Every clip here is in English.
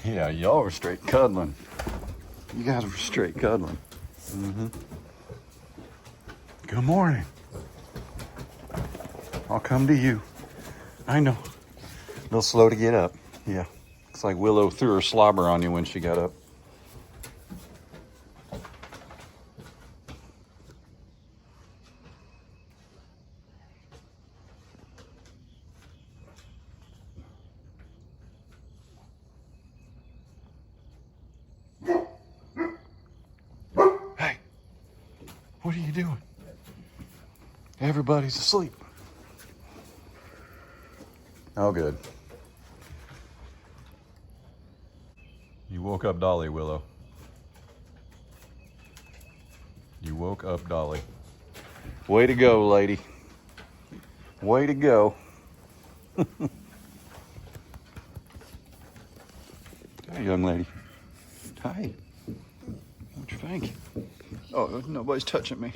Yeah, y'all were straight cuddling. You guys were straight cuddling. Mm-hmm. Good morning. I'll come to you. I know. A little slow to get up. Yeah. It's like Willow threw her slobber on you when she got up. Hey, what are you doing? Everybody's asleep. Oh, good. You woke up Dolly, Willow. You woke up Dolly. Way to go, lady. Way to go. Hey, young lady. Hi. What you think? Oh, nobody's touching me.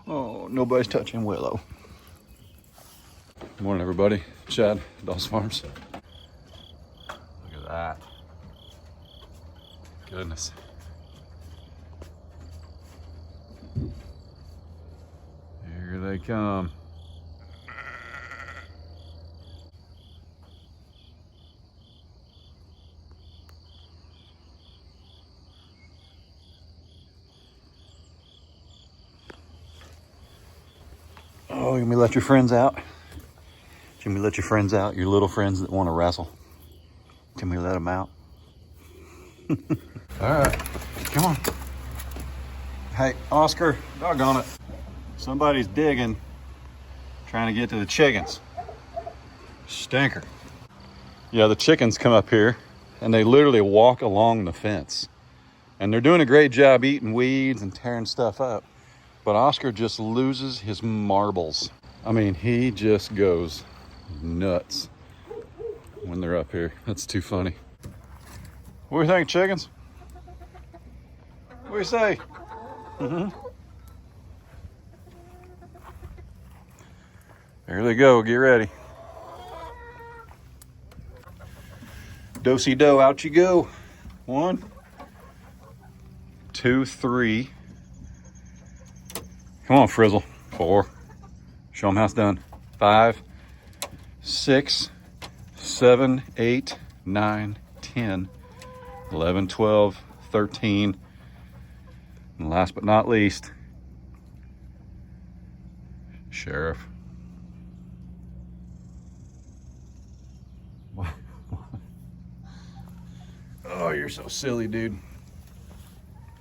Oh, nobody's touching Willow. Good morning, everybody. Chad, Doss Farms. Look at that. Goodness. Here they come. Oh, you want me to let your friends out? Can we let your friends out? Your little friends that want to wrestle? Can we let them out? All right, come on. Hey, Oscar, doggone it. Somebody's digging, trying to get to the chickens. Stinker. Yeah, the chickens come up here and they literally walk along the fence. And they're doing a great job eating weeds and tearing stuff up. But Oscar just loses his marbles. I mean, he just goes nuts when they're up here. That's too funny. What do you think, chickens? What do you say? Mm-hmm. There they go. Get ready. Do-si-do, out you go. 1, 2, 3. Come on, Frizzle. 4. Show them how it's done. 5, 6, 7, 8, 9, 10, 11, 12, 13. And last but not least, Sheriff. Oh, you're so silly, dude.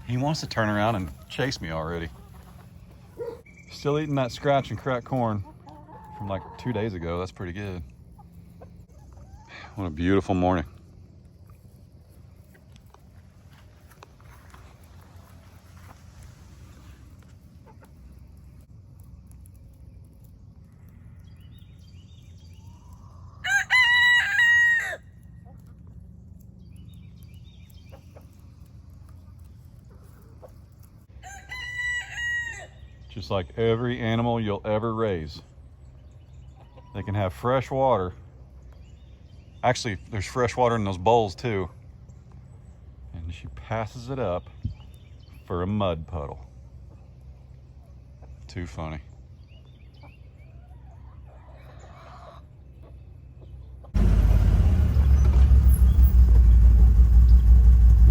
He wants to turn around and chase me already. Still eating that scratch and crack corn from like 2 days ago. That's pretty good. What a beautiful morning. Just like every animal you'll ever raise. They can have fresh water. Actually, there's fresh water in those bowls too. And she passes it up for a mud puddle. Too funny.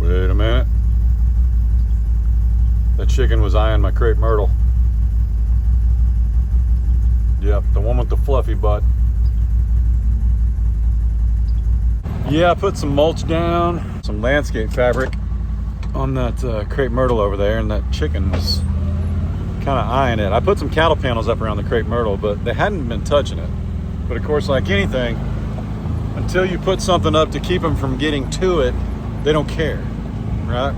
Wait a minute. That chicken was eyeing my crepe myrtle. Yep, the one with the fluffy butt. Yeah, I put some mulch down, some landscape fabric on that crepe myrtle over there, and that chicken was kind of eyeing it. I put some cattle panels up around the crepe myrtle, but they hadn't been touching it. But of course, like anything, until you put something up to keep them from getting to it, they don't care, right?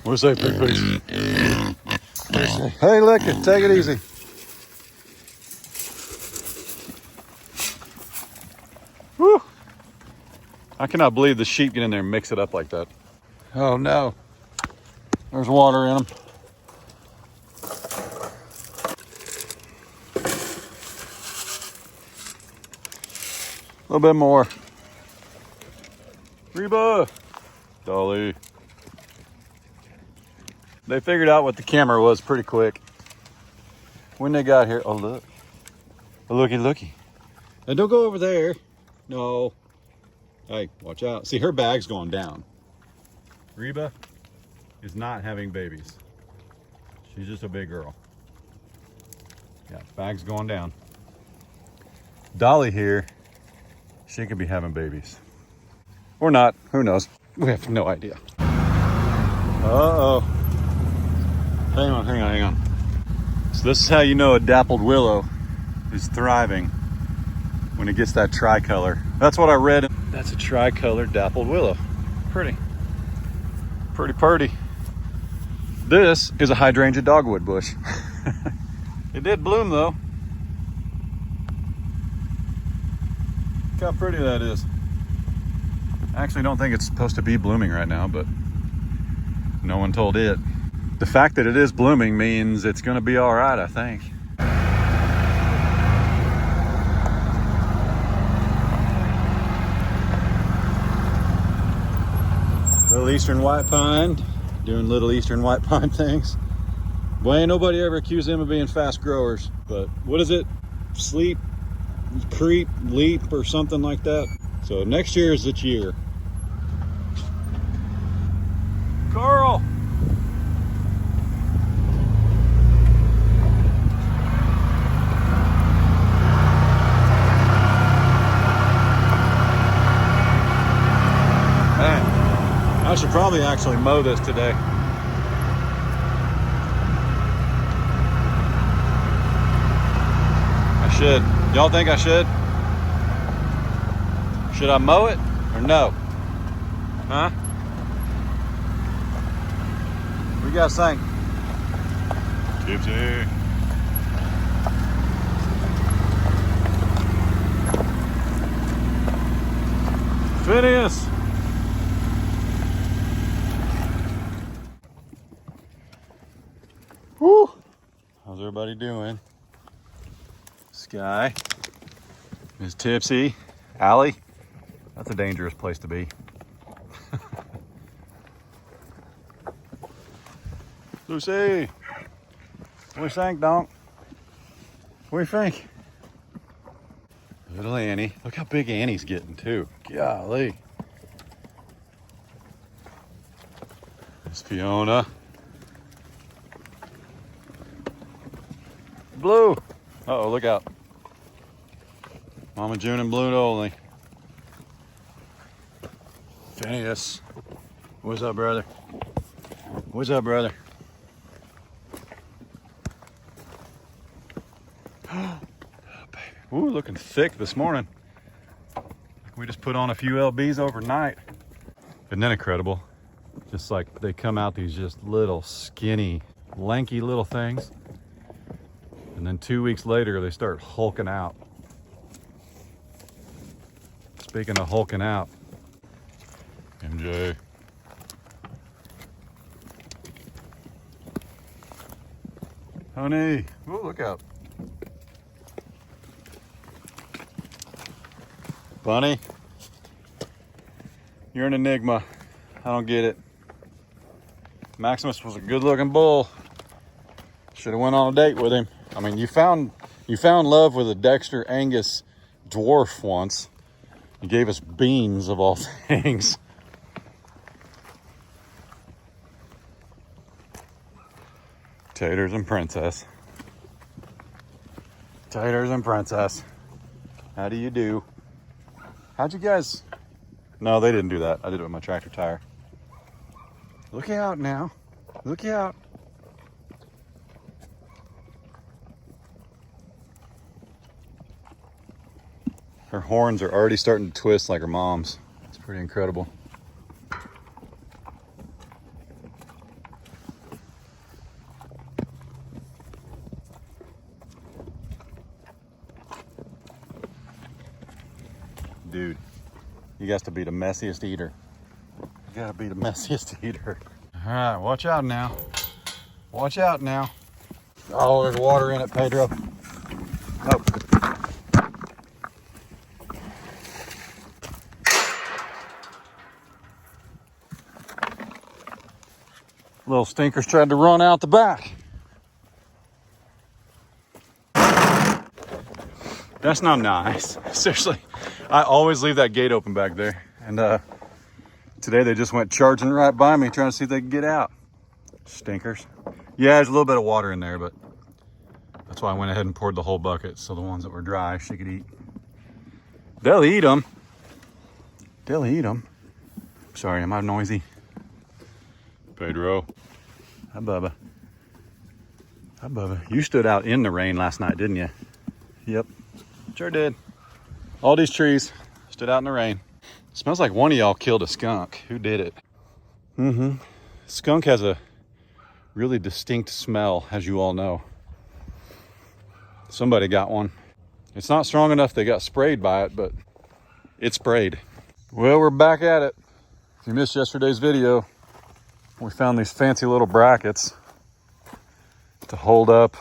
What's that, big face? Hey, lick it. Take it easy. Woo! I cannot believe the sheep get in there and mix it up like that. Oh no, there's water in them. A little bit more. Reba, Dolly. They figured out what the camera was pretty quick. When they got here, oh look, oh, looky. And don't go over there. No. Hey, watch out. See, her bag's going down. Reba is not having babies. She's just a big girl. Yeah, bag's going down. Dolly here, she could be having babies. Or not, who knows? We have no idea. Uh-oh. Hang on. So this is how you know a dappled willow is thriving, when it gets that tricolor. That's what I read. That's a tricolored dappled willow. Pretty. This is a hydrangea dogwood bush. It did bloom though. Look how pretty that is. I actually don't think it's supposed to be blooming right now, but no one told it. The fact that it is blooming means it's gonna be all right, I think. Little eastern white pine, doing little eastern white pine things. Boy, ain't nobody ever accused them of being fast growers, but what is it? Sleep, creep, leap, or something like that. So next year is its year. Carl! I should probably actually mow this today. I should. Y'all think I should? Should I mow it or no? Huh? We got to think. Tipsy. Phineas. Woo! How's everybody doing? Sky, Miss Tipsy, Allie. That's a dangerous place to be. Lucy, what do you think, Donk? What do you think? Little Annie. Look how big Annie's getting too. Golly. Miss Fiona. Blue. Uh-oh, look out. Mama June and Blue only. Phineas. What's up, brother? What's up, brother? Oh, baby. Ooh, looking thick this morning. We just put on a few LBs overnight. Isn't that incredible? Just like they come out these just little skinny, lanky little things. And then 2 weeks later, they start hulking out. Speaking of hulking out, MJ. Honey, ooh, look out. Bunny, you're an enigma. I don't get it. Maximus was a good looking bull. Should have went on a date with him. I mean, you found love with a Dexter Angus dwarf once. You gave us beans of all things. Taters and Princess. Taters and Princess. How do you do? How'd you guys? No, they didn't do that. I did it with my tractor tire. Look out now. Look out. Her horns are already starting to twist like her mom's. It's pretty incredible. Dude, You got to be the messiest eater. You gotta be the messiest eater. All right, watch out now. Watch out now. Oh, there's water in it, Pedro. Oh. Little stinkers tried to run out the back. That's not nice. Seriously, I always leave that gate open back there. And today they just went charging right by me trying to see if they could get out. Stinkers. Yeah, there's a little bit of water in there, but that's why I went ahead and poured the whole bucket so the ones that were dry she could eat. They'll eat them. They'll eat them. Sorry, am I noisy? Pedro. Hi, Bubba. Hi, Bubba. You stood out in the rain last night, didn't you? Yep, sure did. All these trees stood out in the rain. It smells like one of y'all killed a skunk. Who did it? Skunk has a really distinct smell, as you all know. Somebody got one. It's not strong enough they got sprayed by it, but it sprayed. Well, we're back at it. If you missed yesterday's video, we found these fancy little brackets to hold up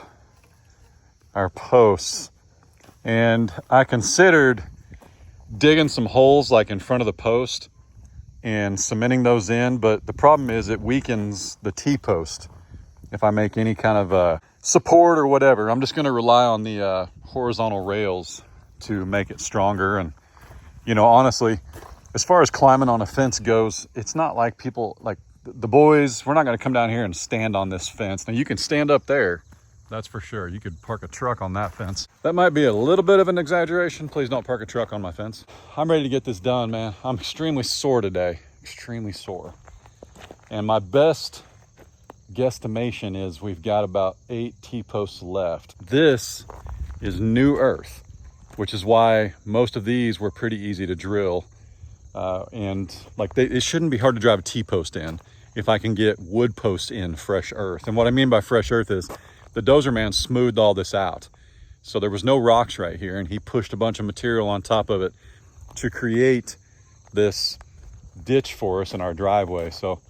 our posts. And I considered digging some holes like in front of the post and cementing those in, but the problem is it weakens the T-post. If I make any kind of support or whatever, I'm just gonna rely on the horizontal rails to make it stronger. And, you know, honestly, as far as climbing on a fence goes, it's not like people, like the boys, we're not gonna come down here and stand on this fence. Now you can stand up there, that's for sure. You could park a truck on that fence. That might be a little bit of an exaggeration. Please don't park a truck on my fence. I'm ready to get this done, man. I'm extremely sore today, extremely sore. And my best guesstimation is we've got about 8 T-posts left. This is new earth, which is why most of these were pretty easy to drill. And like it shouldn't be hard to drive a T-post in if I can get wood posts in fresh earth. And what I mean by fresh earth is the dozer man smoothed all this out. So there was no rocks right here, and he pushed a bunch of material on top of it to create this ditch for us in our driveway. So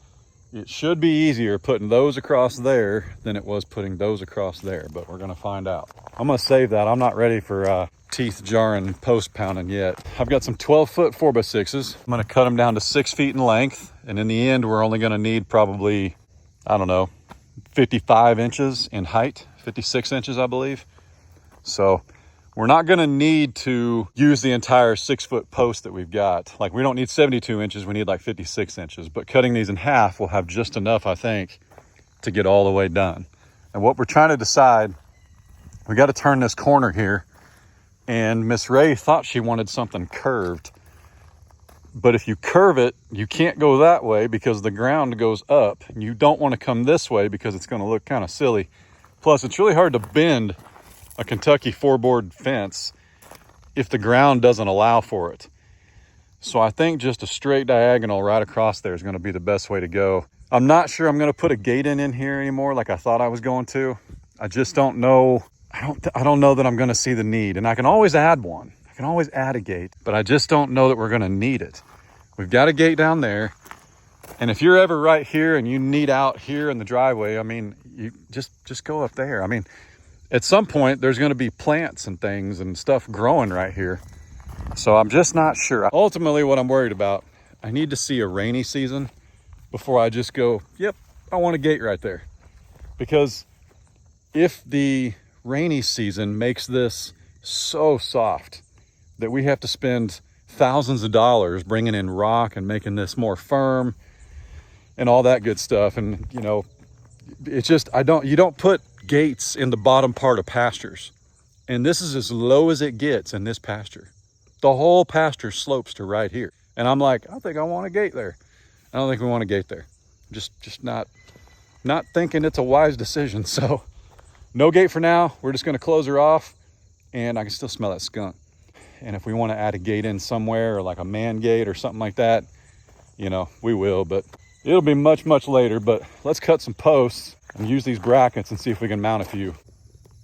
it should be easier putting those across there than it was putting those across there, but we're gonna find out. I'm gonna save that. I'm not ready for teeth jarring post pounding yet. I've got some 12-foot 4x6s. I'm gonna cut them down to 6 feet in length, and in the end, we're only gonna need probably, I don't know, 55 inches in height, 56 inches, I believe. So we're not gonna need to use the entire 6-foot post that we've got. Like, we don't need 72 inches, we need like 56 inches, but cutting these in half will have just enough, I think, to get all the way done. And what we're trying to decide, we got to turn this corner here, and Miss Ray thought she wanted something curved. But if you curve it, you can't go that way because the ground goes up, and you don't want to come this way because it's going to look kind of silly. Plus, it's really hard to bend a Kentucky 4-board fence if the ground doesn't allow for it. So I think just a straight diagonal right across there is going to be the best way to go. I'm not sure I'm going to put a gate in here anymore like I thought I was going to. I just don't know. I don't know that I'm going to see the need, and I can always add one. I can always add a gate, but I just don't know that we're going to need it. We've got a gate down there, and if you're ever right here and you need out here in the driveway, I mean, you just go up there. I mean, at some point there's going to be plants and things and stuff growing right here, so I'm just not sure. Ultimately, what I'm worried about, I need to see a rainy season before I just go, yep, I want a gate right there. Because if the rainy season makes this so soft that we have to spend thousands of dollars bringing in rock and making this more firm and all that good stuff, and you know, it's just, you don't put gates in the bottom part of pastures, and this is as low as it gets in this pasture. The whole pasture slopes to right here, and I'm like, I think I want a gate there. I don't think we want a gate there. Just not thinking it's a wise decision. So no gate for now. We're just going to close her off, and I can still smell that skunk. And if we want to add a gate in somewhere, or like a man gate or something like that, you know, we will, but it'll be much, much later. But let's cut some posts and use these brackets and see if we can mount a few.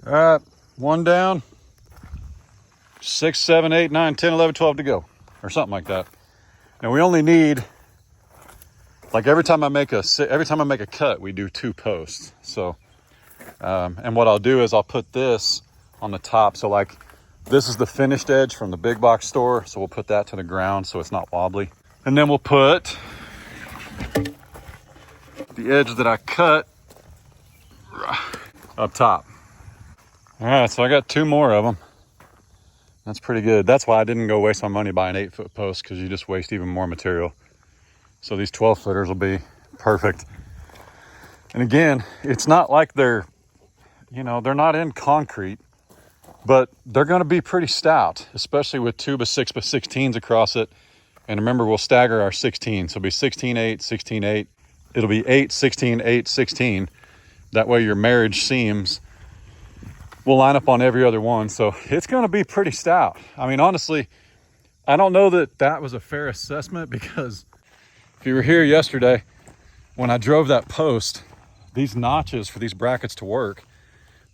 All right, one down, 6, 7, 8, 9, 10, 11, 12 to go, or something like that. Now we only need, like every time I make a cut, we do 2 posts. So, and what I'll do is I'll put this on the top. So like this is the finished edge from the big box store. So we'll put that to the ground so it's not wobbly. And then we'll put the edge that I cut up top. All right, so I got 2 more of them. That's pretty good. That's why I didn't go waste my money buying 8-foot posts, because you just waste even more material. So these 12-footers will be perfect. And again, it's not like they're, they're not in concrete, but they're going to be pretty stout, especially with 2x6x16s across it. And remember, we'll stagger our 16. So it'll be 16-8, 16-8. It'll be 8, 16, 8, 16. That way your marriage seams will line up on every other one. So it's going to be pretty stout. I mean, honestly, I don't know that that was a fair assessment, because if you were here yesterday, when I drove that post, these notches for these brackets to work,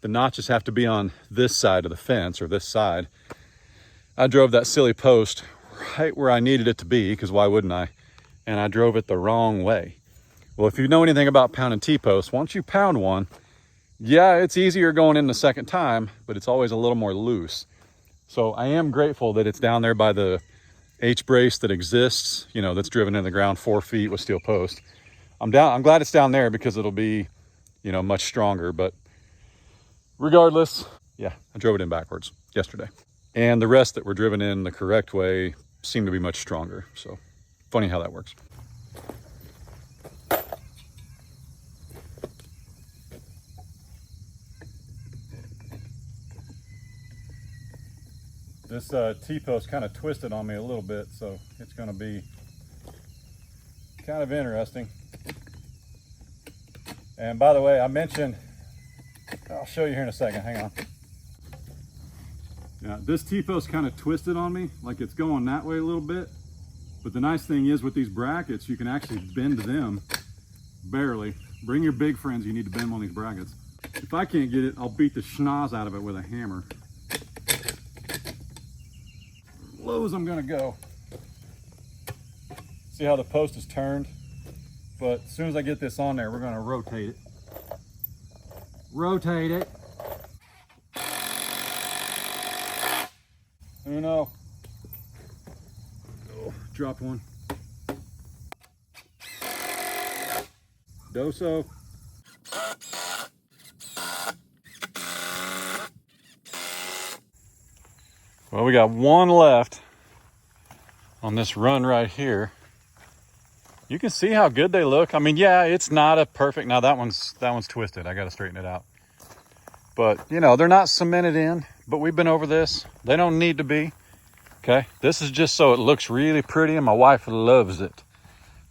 the notches have to be on this side of the fence, or this side. I drove that silly post right where I needed it to be, because why wouldn't I? And I drove it the wrong way. Well, if you know anything about pounding T-posts, once you pound one, yeah, it's easier going in the second time, but it's always a little more loose. So I am grateful that it's down there by the H-brace that exists, that's driven in the ground 4 feet with steel post. I'm glad it's down there, because it'll be, much stronger. But regardless, yeah, I drove it in backwards yesterday. And the rest that were driven in the correct way seem to be much stronger. So funny how that works. This T-post kind of twisted on me a little bit, so it's going to be kind of interesting. And by the way, I mentioned, I'll show you here in a second, hang on. Yeah, this T-post kind of twisted on me, like it's going that way a little bit. But the nice thing is with these brackets, you can actually bend them barely. Bring your big friends, you need to bend on these brackets. If I can't get it, I'll beat the schnoz out of it with a hammer. Low as I'm gonna go. See how the post is turned? But as soon as I get this on there, we're gonna rotate it. Rotate it. Uno. Oh, dropped one. Doso. Well, we got one left on this run right here. You can see how good they look. I mean, yeah, it's not a perfect, now that one's twisted. I got to straighten it out. But, they're not cemented in, but we've been over this. They don't need to be. Okay, this is just so it looks really pretty, and my wife loves it.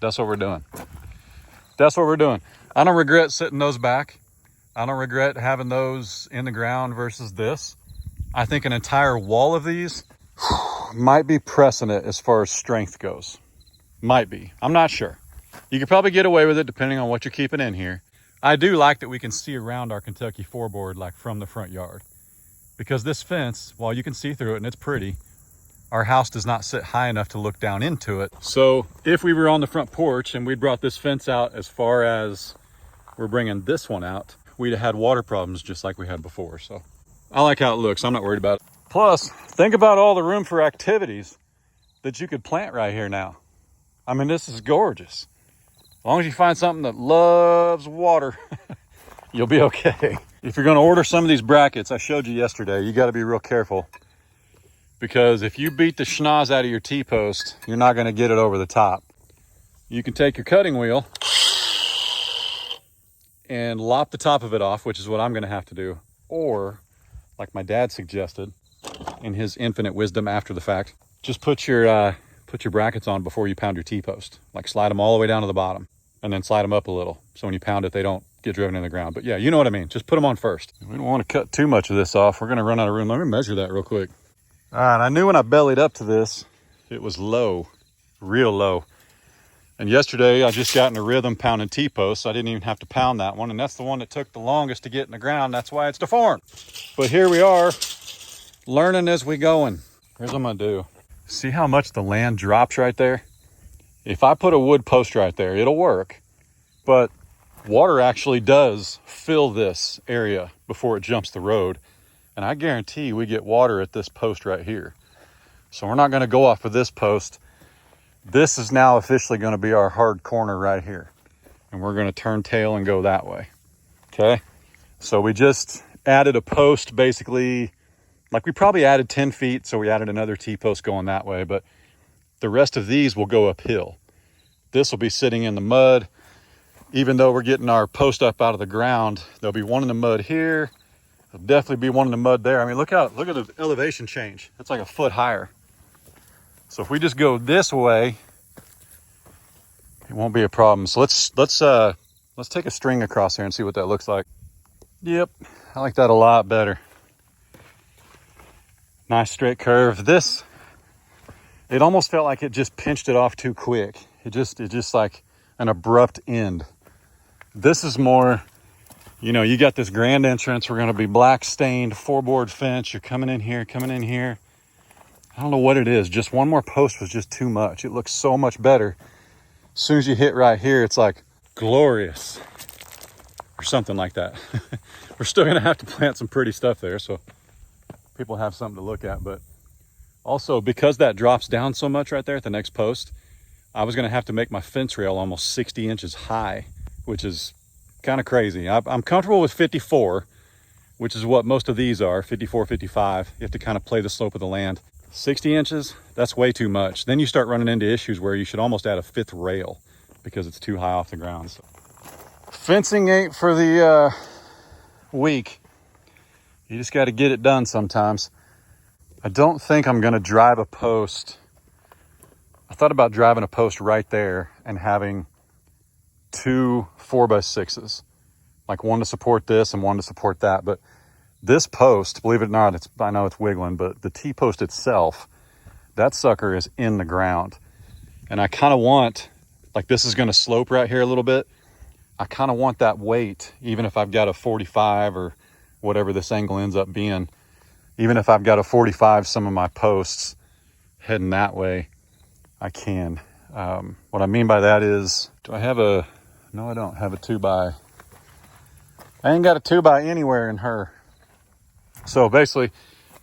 That's what we're doing. That's what we're doing. I don't regret sitting those back. I don't regret having those in the ground versus this. I think an entire wall of these might be pressing it as far as strength goes. Might be. I'm not sure. You could probably get away with it depending on what you're keeping in here. I do like that we can see around our Kentucky 4-board like from the front yard. Because this fence, while you can see through it and it's pretty, our house does not sit high enough to look down into it. So if we were on the front porch and we'd brought this fence out as far as we're bringing this one out, we'd have had water problems just like we had before. So I like how it looks. I'm not worried about it. Plus, think about all the room for activities that you could plant right here now. I mean, this is gorgeous. As long as you find something that loves water, you'll be okay. If you're gonna order some of these brackets I showed you yesterday, you gotta be real careful, because if you beat the schnoz out of your T-post, you're not gonna get it over the top. You can take your cutting wheel and lop the top of it off, which is what I'm gonna have to do. Or, like my dad suggested in his infinite wisdom after the fact, just put your brackets on before you pound your T-post. Like slide them all the way down to the bottom and then slide them up a little. So when you pound it, they don't get driven in the ground. But yeah, you know what I mean. Just put them on first. We don't want to cut too much of this off. We're going to run out of room. Let me measure that real quick. All right, I knew when I bellied up to this, it was low, real low. And yesterday I just got in a rhythm pounding T-posts. I didn't even have to pound that one. And that's the one that took the longest to get in the ground. That's why it's deformed. But here we are, learning as we going. Here's what I'm gonna do. See how much the land drops right there? If I put a wood post right there, it'll work, but water actually does fill this area before it jumps the road. And I guarantee we get water at this post right here. So we're not going to go off of this post. This is now officially going to be our hard corner right here. And we're going to turn tail and go that way. Okay. So we just added a post, basically, like we probably added 10 feet. So we added another T-post going that way, but the rest of these will go uphill. This will be sitting in the mud. Even though we're getting our post up out of the ground, there'll be one in the mud here. There'll definitely be one in the mud there. I mean, look at the elevation change. It's like a foot higher. So if we just go this way, it won't be a problem. So let's take a string across here and see what that looks like. Yep, I like that a lot better. Nice straight curve. This, it almost felt like it just pinched it off too quick. It just like an abrupt end. This is more, you know, you got this grand entrance. We're going to be black stained 4-board fence. You're coming in here. I don't know what it is. Just one more post was just too much. It looks so much better. As soon as you hit right here, it's like glorious or something like that. We're still going to have to plant some pretty stuff there, so people have something to look at. But also, because that drops down so much right there at the next post, I was going to have to make my fence rail almost 60 inches high, which is kind of crazy. I'm comfortable with 54, which is what most of these are, 54, 55. You have to kind of play the slope of the land. 60 inches, that's way too much. Then you start running into issues where you should almost add a 5th rail because it's too high off the ground. So, fencing ain't for the weak. You just got to get it done sometimes. I don't think I'm going to drive a post. I thought about driving a post right there and having 2 4x6s, like one to support this and one to support that. But this post, believe it or not, I know it's wiggling, but the T-post itself, that sucker is in the ground. And I kind of want, like this is going to slope right here a little bit. I kind of want that weight, even if I've got a 45 or whatever this angle ends up being. Even if I've got a 45, some of my posts heading that way, I can. What I mean by that is, do I have no, I don't have a 2x. I ain't got a 2x anywhere in her. So basically,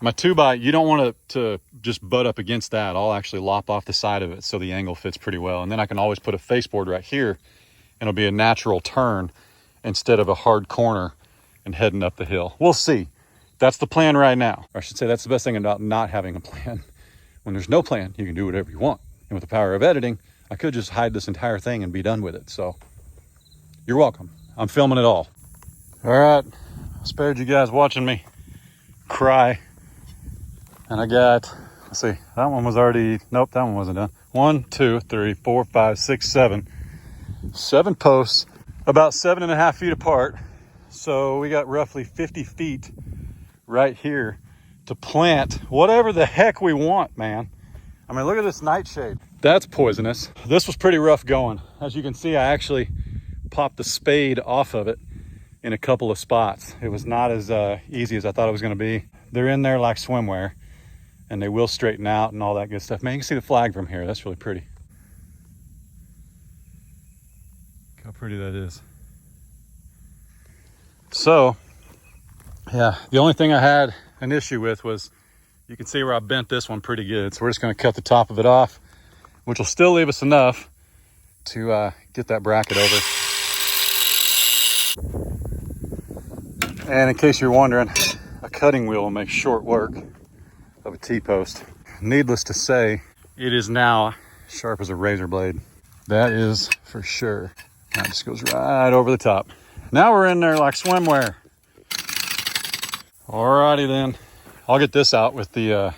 my 2x, you don't want it to just butt up against that. I'll actually lop off the side of it so the angle fits pretty well. And then I can always put a face board right here, and it'll be a natural turn instead of a hard corner and heading up the hill. We'll see. That's the plan right now. Or I should say that's the best thing about not having a plan. When there's no plan, you can do whatever you want. And with the power of editing, I could just hide this entire thing and be done with it. So you're welcome. I'm filming it all. All right. I spared you guys watching me cry. And I got, let's see, that one was already, nope, that one wasn't done. 1, 2, 3, 4, 5, 6, 7. 7 posts, about 7.5 feet apart. So we got roughly 50 feet right here to plant whatever the heck we want, man. I mean, look at this nightshade. That's poisonous. This was pretty rough going. As you can see, I actually popped the spade off of it in a couple of spots. It was not as easy as I thought it was going to be. They're in there like swimwear, and they will straighten out and all that good stuff. Man, you can see the flag from here. That's really pretty. Look how pretty that is. So, yeah, the only thing I had an issue with was, you can see where I bent this one pretty good. So we're just going to cut the top of it off, which will still leave us enough to get that bracket over. And in case you're wondering, a cutting wheel will make short work of a T-post. Needless to say, it is now sharp as a razor blade. That is for sure. That just goes right over the top. Now we're in there like swimwear. Alrighty then. I'll get this out with the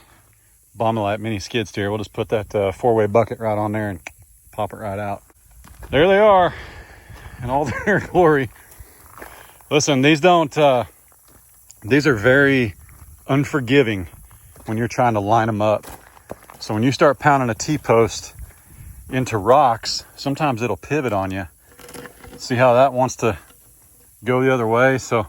Bombelite mini skid steer. We'll just put that 4-way bucket right on there and pop it right out. There they are in all their glory. Listen, these are very unforgiving when you're trying to line them up. So when you start pounding a T-post into rocks, sometimes it'll pivot on you. See how that wants to go the other way? So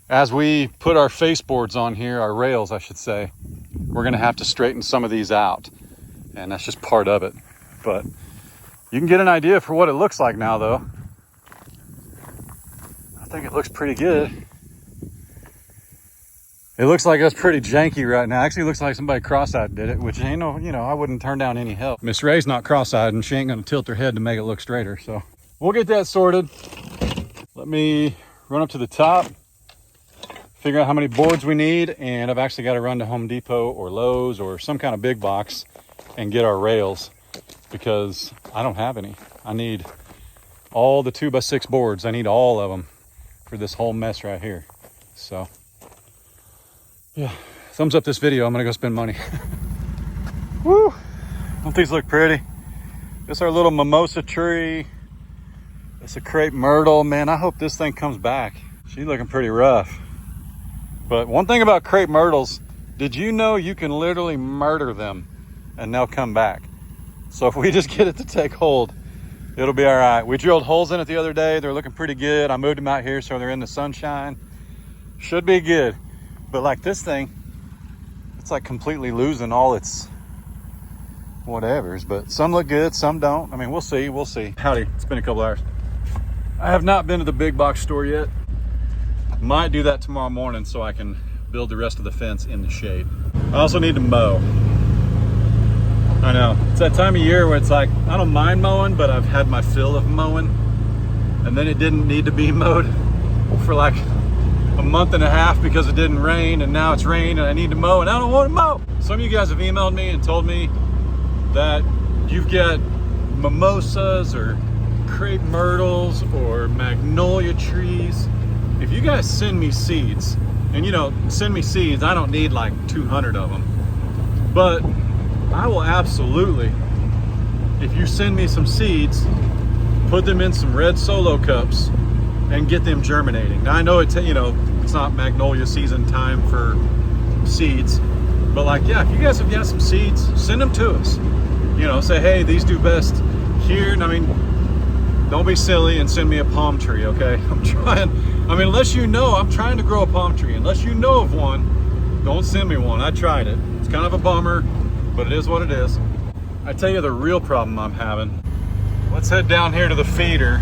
as we put our face boards on here, our rails, I should say, we're going to have to straighten some of these out. And that's just part of it. But You can get an idea for what it looks like now, though. I think it looks pretty good. It looks like it's pretty janky right now. Actually, it looks like somebody cross-eyed did it, which ain't no, you know, I wouldn't turn down any help. Miss Ray's not cross-eyed and she ain't gonna tilt her head to make it look straighter. So we'll get that sorted. Let me run up to the top, figure out how many boards we need. And I've actually got to run to Home Depot or Lowe's or some kind of big box and get our rails because I don't have any. I need all the 2x6 boards. I need all of them for this whole mess right here. So yeah, thumbs up this video. I'm gonna go spend money. Woo! Don't these look pretty? This is our little mimosa tree. It's a crepe myrtle. Man, I hope this thing comes back. She's looking pretty rough. But one thing about crepe myrtles, did you know you can literally murder them and they'll come back? So if we just get it to take hold, it'll be all right. We drilled holes in it the other day. They're looking pretty good. I moved them out here so they're in the sunshine. Should be good. But like this thing, it's like completely losing all its whatevers. But some look good, some don't. I mean, we'll see, we'll see. Howdy, it's been a couple hours. I have not been to the big box store yet. Might do that tomorrow morning so I can build the rest of the fence in the shade. I also need to mow. I know, it's that time of year where it's like, I don't mind mowing, but I've had my fill of mowing. And then it didn't need to be mowed for like a month and a half because it didn't rain, and now it's rain and I need to mow and I don't want to mow. Some of you guys have emailed me and told me that you've got mimosas or crepe myrtles or magnolia trees. If you guys send me seeds, and you know, send me seeds, I don't need like 200 of them, but I will absolutely, if you send me some seeds, put them in some red Solo cups and get them germinating. Now I know it's, you know, it's not magnolia season time for seeds, but like, yeah, if you guys have got some seeds, send them to us. You know, say, hey, these do best here. And I mean, don't be silly and send me a palm tree, okay? I'm trying, I mean, unless you know, I'm trying to grow a palm tree. Unless you know of one, don't send me one. I tried it. It's kind of a bummer, but it is what it is. I tell you the real problem I'm having. Let's head down here to the feeder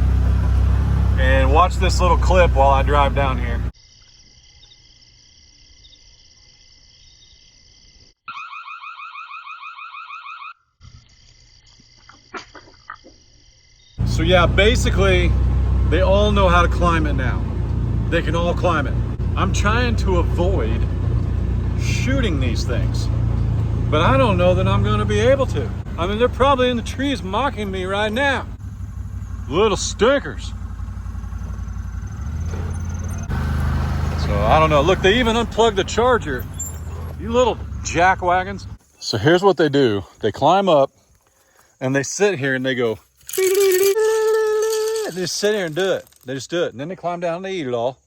and watch this little clip while I drive down here. So yeah, basically, they all know how to climb it now. They can all climb it. I'm trying to avoid shooting these things, but I don't know that I'm gonna be able to. I mean, they're probably in the trees mocking me right now. Little stinkers. So I don't know. Look, they even unplugged the charger. You little jackwagons. So here's what they do. They climb up and they sit here and they go, they just sit here and do it. They just do it. And then they climb down and they eat it all.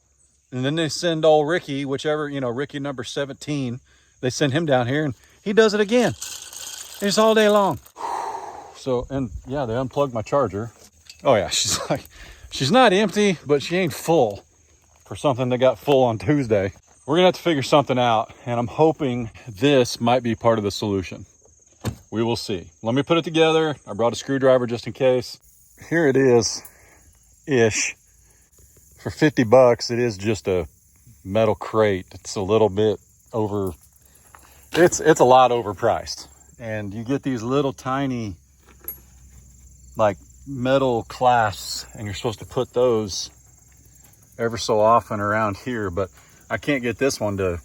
And then they send old Ricky, whichever, you know, Ricky number 17, they send him down here and he does it again. It's all day long. So, and yeah, they unplugged my charger. Oh yeah, she's like, she's not empty, but she ain't full for something that got full on Tuesday. We're gonna have to figure something out, and I'm hoping this might be part of the solution. We will see. Let me put it together. I brought a screwdriver just in case. Here it is, ish. For 50 bucks, it is just a metal crate. It's a little bit over, it's a lot overpriced. And you get these little tiny, like metal clasps, and you're supposed to put those ever so often around here, but I can't get this one to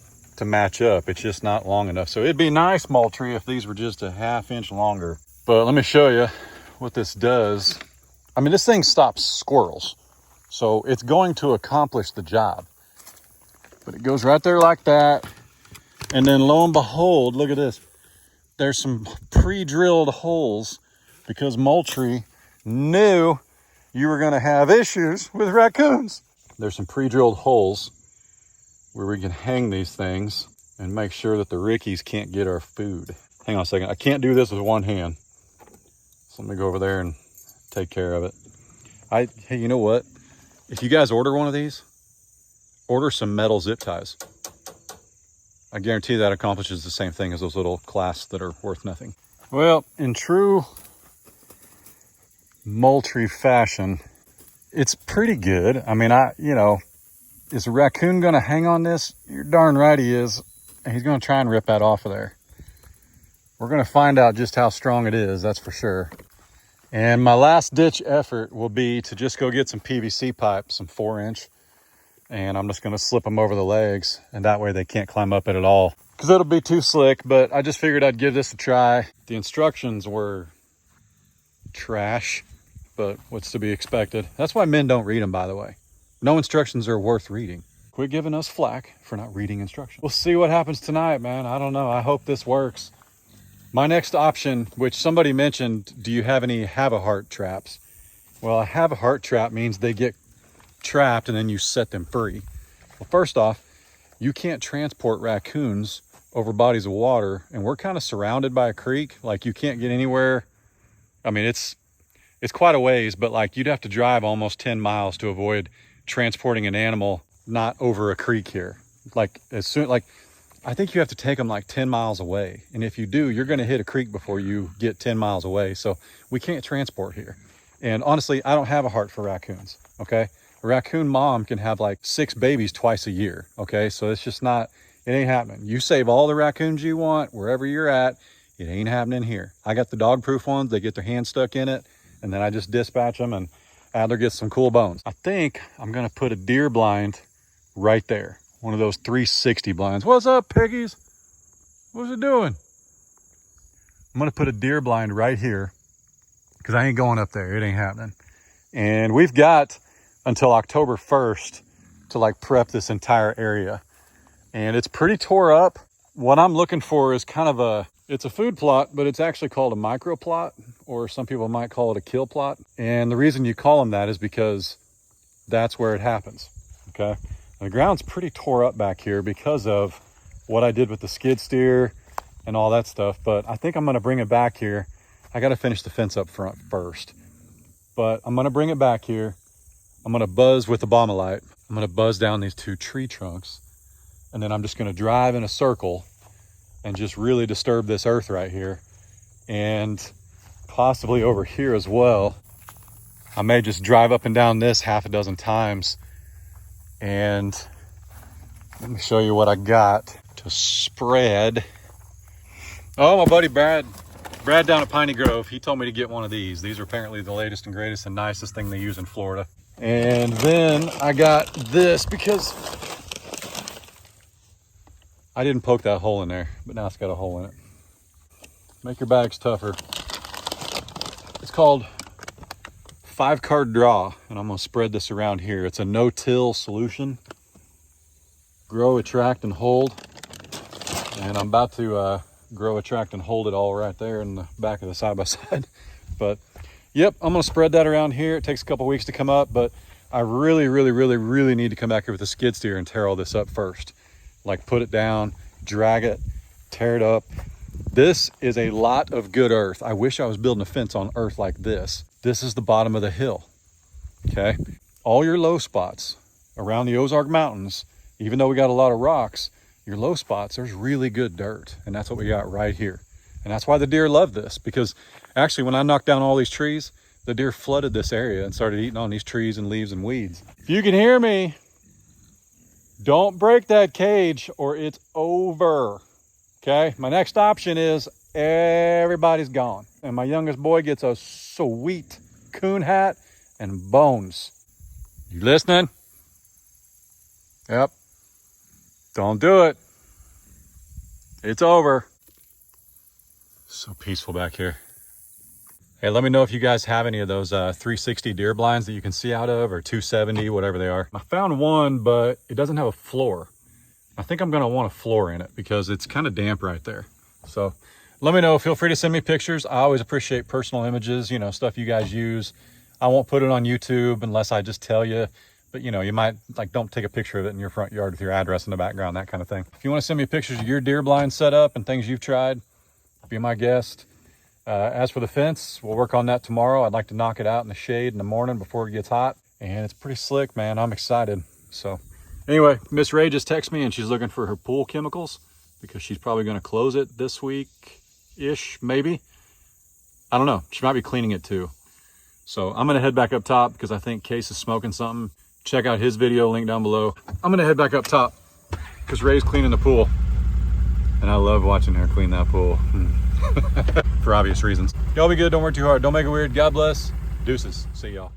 match up. It's just not long enough. So it'd be nice, small tree, if these were just a ½ inch longer. But let me show you what this does. I mean, this thing stops squirrels, so it's going to accomplish the job. But it goes right there like that, and then lo and behold, look at this. There's some pre-drilled holes because Moultrie knew you were going to have issues with raccoons. There's some pre-drilled holes where we can hang these things and make sure that the Rickies can't get our food. Hang on a second. I can't do this with one hand. So let me go over there and take care of it. Hey, you know what? If you guys order one of these, order some metal zip ties. I guarantee that accomplishes the same thing as those little clasps that are worth nothing. Well, in true moultrie fashion. It's pretty good. I mean, is a raccoon going to hang on this? You're darn right he is. And he's going to try and rip that off of there. We're going to find out just how strong it is, that's for sure. And my last ditch effort will be to just go get some PVC pipe, some 4-inch. And I'm just going to slip them over the legs. And that way they can't climb up it at all. Because it'll be too slick, but I just figured I'd give this a try. The instructions were trash, but what's to be expected? That's why men don't read them, by the way. No instructions are worth reading. Quit giving us flack for not reading instructions. We'll see what happens tonight, man. I don't know. I hope this works. My next option, which somebody mentioned, do you have any have-a-heart traps? Well, a have-a-heart trap means they get trapped and then you set them free. Well, first off, you can't transport raccoons over bodies of water, and we're kind of surrounded by a creek. Like, you can't get anywhere. I mean, it's quite a ways, but like you'd have to drive almost 10 miles to avoid transporting an animal not over a creek here. Like, I think you have to take them like 10 miles away. And if you do, you're going to hit a creek before you get 10 miles away. So we can't transport here. And honestly, I don't have a heart for raccoons. Okay. A raccoon mom can have like 6 babies twice a year. Okay. So it's just not, it ain't happening. You save all the raccoons you want, wherever you're at. It ain't happening here. I got the dog proof ones. They get their hands stuck in it. And then I just dispatch them and Adler gets some cool bones. I think I'm going to put a deer blind right there. One of those 360 blinds. What's up, piggies? What's it doing? I'm going to put a deer blind right here because I ain't going up there. It ain't happening. And we've got until October 1st to like prep this entire area. And it's pretty tore up. What I'm looking for is kind of it's a food plot, but it's actually called a micro plot, or some people might call it a kill plot. And the reason you call them that is because that's where it happens. Okay. And the ground's pretty tore up back here because of what I did with the skid steer and all that stuff. But I think I'm going to bring it back here. I got to finish the fence up front first, but I'm going to bring it back here. I'm going to buzz with the Bombelite. I'm going to buzz down these 2 tree trunks, and then I'm just going to drive in a circle and just really disturb this earth right here, and possibly over here as well. I may just drive up and down this half a dozen times. And let me show you what I got to spread. Oh, my buddy Brad down at Piney Grove, he told me to get one of these. These are apparently the latest and greatest and nicest thing they use in Florida. And then I got this because I didn't poke that hole in there, but now it's got a hole in it. Make your bags tougher. It's called 5-card draw, and I'm going to spread this around here. It's a no-till solution. Grow, attract, and hold. And I'm about to grow, attract, and hold it all right there in the back of the side-by-side. But, yep, I'm going to spread that around here. It takes a couple weeks to come up, but I really need to come back here with a skid steer and tear all this up first. Like, put it down, drag it, tear it up. This is a lot of good earth. I wish I was building a fence on earth like this. This is the bottom of the hill, okay? All your low spots around the Ozark Mountains, even though we got a lot of rocks, your low spots, there's really good dirt. And that's what we got right here. And that's why the deer love this, because actually when I knocked down all these trees, the deer flooded this area and started eating on these trees and leaves and weeds. If you can hear me, don't break that cage or it's over, okay? My next option is everybody's gone. And my youngest boy gets a sweet coon hat and bones. You listening? Yep. Don't do it. It's over. So peaceful back here. Hey, let me know if you guys have any of those 360 deer blinds that you can see out of, or 270, whatever they are. I found one, but it doesn't have a floor. I think I'm going to want a floor in it because it's kind of damp right there. So let me know. Feel free to send me pictures. I always appreciate personal images, you know, stuff you guys use. I won't put it on YouTube unless I just tell you. But, you know, you might, like, don't take a picture of it in your front yard with your address in the background, that kind of thing. If you want to send me pictures of your deer blind setup and things you've tried, be my guest. As for the fence, we'll work on that tomorrow. I'd like to knock it out in the shade in the morning before it gets hot. And it's pretty slick, man. I'm excited. So anyway, Miss Ray just texted me and she's looking for her pool chemicals because she's probably going to close it this week-ish, maybe. I don't know. She might be cleaning it too. So I'm gonna head back up top because I think Case is smoking something. Check out his video, link down below. I'm gonna head back up top because Ray's cleaning the pool. And I love watching her clean that pool. For obvious reasons. Y'all be good, don't work too hard, don't make it weird. God bless. Deuces, see y'all.